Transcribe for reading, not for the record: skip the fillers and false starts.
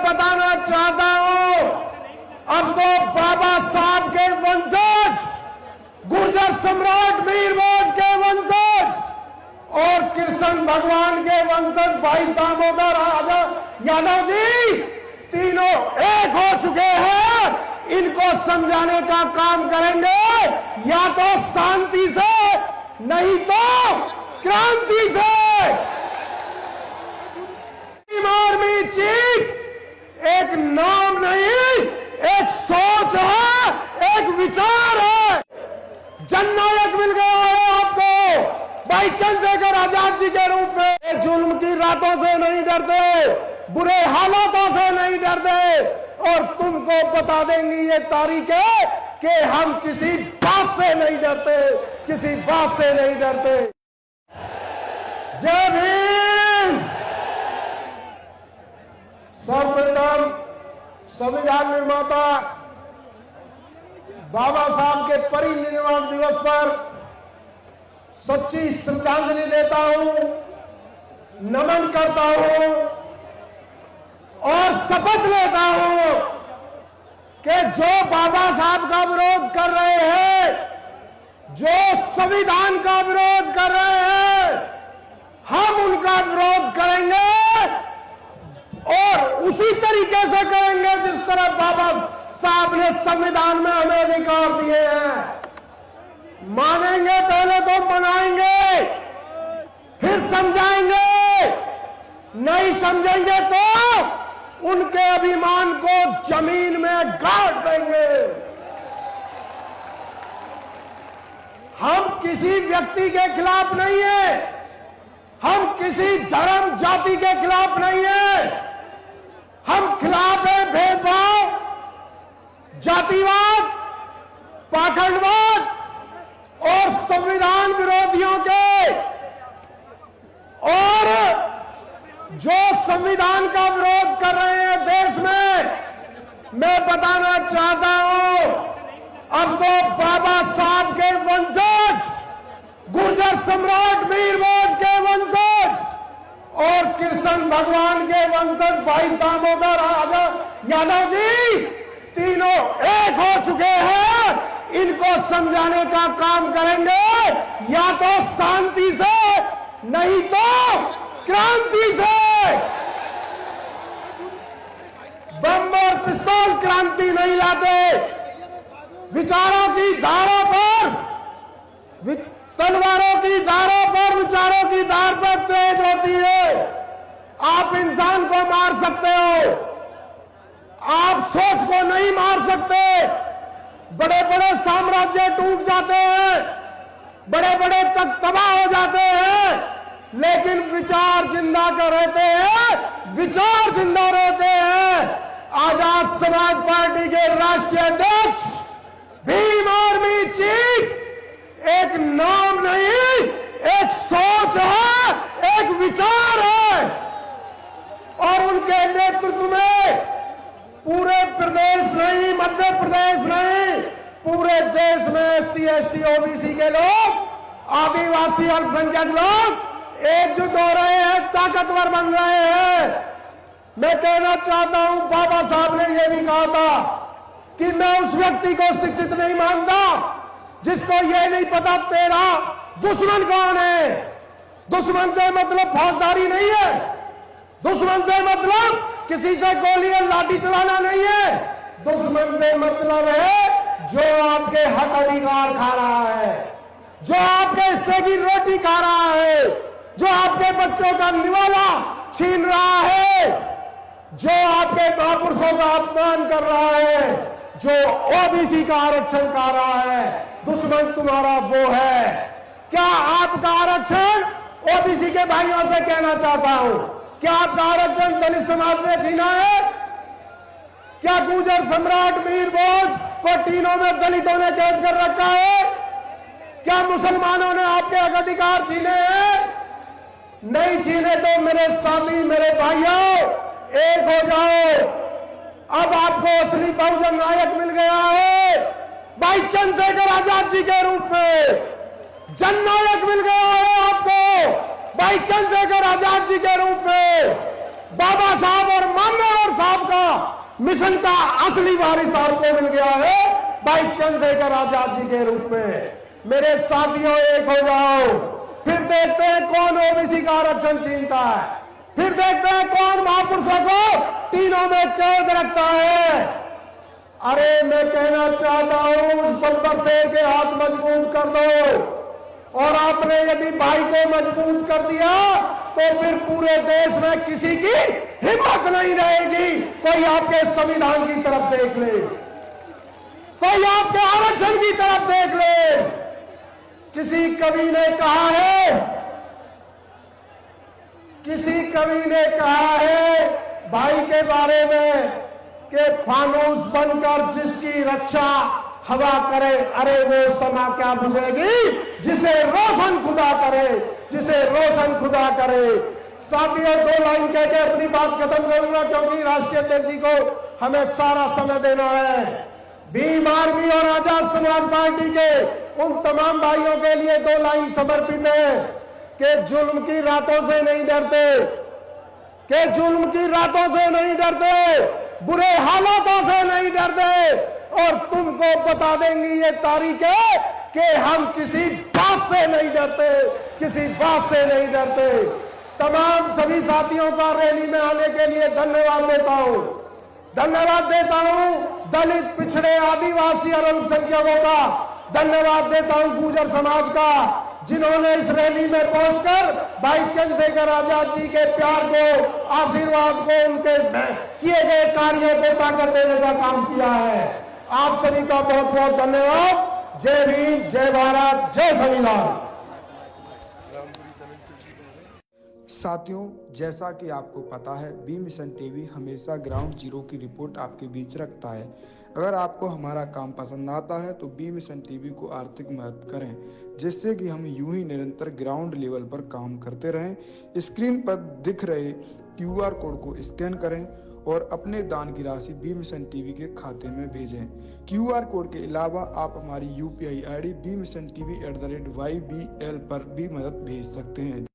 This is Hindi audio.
बताना चाहता हूं, अब तो बाबा साहब के वंशज, गुर्जर सम्राट मीर मौज के वंशज और कृष्ण भगवान के वंशज भाई दामोदर यादव जी तीनों एक हो चुके हैं। इनको समझाने का काम करेंगे, या तो शांति से नहीं तो क्रांति से। आर्मी चीफ एक नाम नहीं, एक सोच है, एक विचार है। जननायक मिल गया है आपको भाई चंद्रशेखर आजाद जी के रूप में। जुल्म की रातों से नहीं डरते, बुरे हालातों से नहीं डरते, और तुमको बता देंगी ये तारीखें कि हम किसी बात से नहीं डरते, किसी बात से नहीं डरते। जय भीम। सर्वप्रथम संविधान निर्माता बाबा साहब के परिनिर्वाण दिवस पर सच्ची श्रद्धांजलि देता हूं, नमन करता हूं और शपथ लेता हूं कि जो बाबा साहब का विरोध कर रहे हैं, जो संविधान का विरोध कर रहे हैं, हम उनका विरोध करेंगे और उसी तरीके से करेंगे जिस तरह बाबा साहब ने संविधान में हमें अधिकार दिए हैं। मानेंगे पहले तो मनाएंगे, फिर समझाएंगे, नहीं समझेंगे तो उनके अभिमान को जमीन में गाड़ देंगे। हम किसी व्यक्ति के खिलाफ नहीं है, हम किसी धर्म जाति के खिलाफ नहीं है, हम खिलाफ है भेदभाव, जातिवाद, पाखंडवाद और संविधान विरोधियों के। और जो संविधान का विरोध कर रहे हैं देश में, मैं बताना चाहता हूं, अब तो बाबा साहब के वंशज, गुर्जर सम्राट मीर मौज के वंशज और कृष्ण भगवान के वंशज भाई दामोदर यादव जी तीनों एक हो चुके हैं। इनको समझाने का काम करेंगे, या तो शांति से नहीं तो क्रांति से। बम और पिस्तौल क्रांति नहीं लाते, विचारों की धारों पर, तलवारों की धारों पर, विचारों की धार पर तेज होती है। आप इंसान को मार सकते हो, आप सोच को नहीं मार सकते। बड़े बड़े साम्राज्य टूट जाते हैं, बड़े बड़े तक तबाह हो जाते हैं, लेकिन विचार जिंदा कर रहते हैं, विचार जिंदा रहते हैं। आजाद समाज पार्टी के राष्ट्रीय अध्यक्ष भीम आर्मी चीफ एक नाम नहीं, एक सोच है, एक विचार है, और उनके नेतृत्व में पूरे प्रदेश नहीं, मध्य प्रदेश नहीं, पूरे देश में SC ST OBC के लोग, आदिवासी अल्पसंख्यक लोग एकजुट हो रहे हैं, ताकतवर बन रहे हैं। मैं कहना चाहता हूं, बाबा साहब ने यह भी कहा था कि मैं उस व्यक्ति को शिक्षित नहीं मानता जिसको यह नहीं पता तेरा दुश्मन कौन है। दुश्मन से मतलब फौजदारी नहीं है, दुश्मन से मतलब किसी से गोली और लाठी चलाना नहीं है। दुश्मन से मतलब है जो आपके हक अधिकार खा रहा है, जो आपके हिस्से की रोटी खा रहा है, जो आपके बच्चों का निवाला छीन रहा है, जो आपके महापुरुषों का अपमान कर रहा है, जो OBC का आरक्षण खा रहा है। दुश्मन तुम्हारा वो है। क्या आपका आरक्षण OBC के भाइयों से कहना चाहता हूं, क्या आपका आरक्षण दलित समाज ने छीना है? क्या गुर्जर सम्राट मीर मौज को तीनों में दलितों ने कैद कर रखा है? क्या मुसलमानों ने आपके हक अधिकार छीने हैं? नहीं छीने। तो मेरे साथी, मेरे भाइयों, एक हो जाओ। अब आपको असली बहुजन नायक मिल गया है भाई चंद्रशेखर आजाद जी के रूप में। जननायक मिल गया है आपको भाई चंद्रशेखर आजाद जी के रूप में। बाबा साहब और मान्यवर साहब का मिशन का असली वारिस आपको मिल गया है भाई चंद्रशेखर आजाद जी के रूप में। मेरे साथियों, एक हो जाओ, फिर देखते हैं कौन ओबीसी का आरक्षण छीनता है, फिर देखते हैं कौन महापुरुषों को तीनों में कैद रखता है। अरे मैं कहना चाहता हूं, उस बब्बर शेर के हाथ मजबूत कर दो, और आपने यदि भाई को मजबूत कर दिया तो फिर पूरे देश में किसी की हिम्मत नहीं रहेगी कोई आपके संविधान की तरफ देख ले, कोई आपके आरक्षण की तरफ देख ले। किसी कवि ने कहा है, किसी कवि ने कहा है भाई के बारे में कि फानूस बनकर जिसकी रक्षा हवा करे, अरे वो समा क्या बुझेगी जिसे रोशन खुदा करे, जिसे रोशन खुदा करे। साथियों, 2 लाइन कह के अपनी बात खत्म करूंगा क्योंकि राष्ट्रीय अध्यक्ष जी को हमें सारा समय देना है। भीम आर्मी और आजाद समाज पार्टी के उन तमाम भाइयों के लिए 2 लाइन समर्पित है कि जुल्म की रातों से नहीं डरते, कि जुल्म की रातों से नहीं डरते, बुरे हालातों से नहीं डरते, और तुमको बता देंगी ये तारीखें कि हम किसी बात से नहीं डरते, किसी बात से नहीं डरते। तमाम सभी साथियों का रैली में आने के लिए धन्यवाद देता हूं, धन्यवाद देता हूं दलित, पिछड़े, आदिवासी और अल्पसंख्यकों का, धन्यवाद देता हूं गुर्जर समाज का, जिन्होंने इस रैली में पहुंचकर भाई चंद्रशेखर आजाद जी के प्यार को, आशीर्वाद को, उनके किए गए कार्यों को ताकत देने का काम किया है। आप सभी का बहुत बहुत धन्यवाद। जय भीम, जय भारत, जय संविधान। साथियों, जैसा कि आपको पता है, बी मिशन टीवी हमेशा ग्राउंड जीरो की रिपोर्ट आपके बीच रखता है। अगर आपको हमारा काम पसंद आता है तो बी मिशन टीवी को आर्थिक मदद करें, जिससे कि हम यूं ही निरंतर ग्राउंड लेवल पर काम करते रहें। स्क्रीन पर दिख रहे QR कोड को स्कैन करें और अपने दान की राशि बी मिशन टीवी के खाते में भेजें। QR कोड के अलावा आप हमारी UPI ID BMissionTV@YBL पर भी मदद भेज सकते हैं।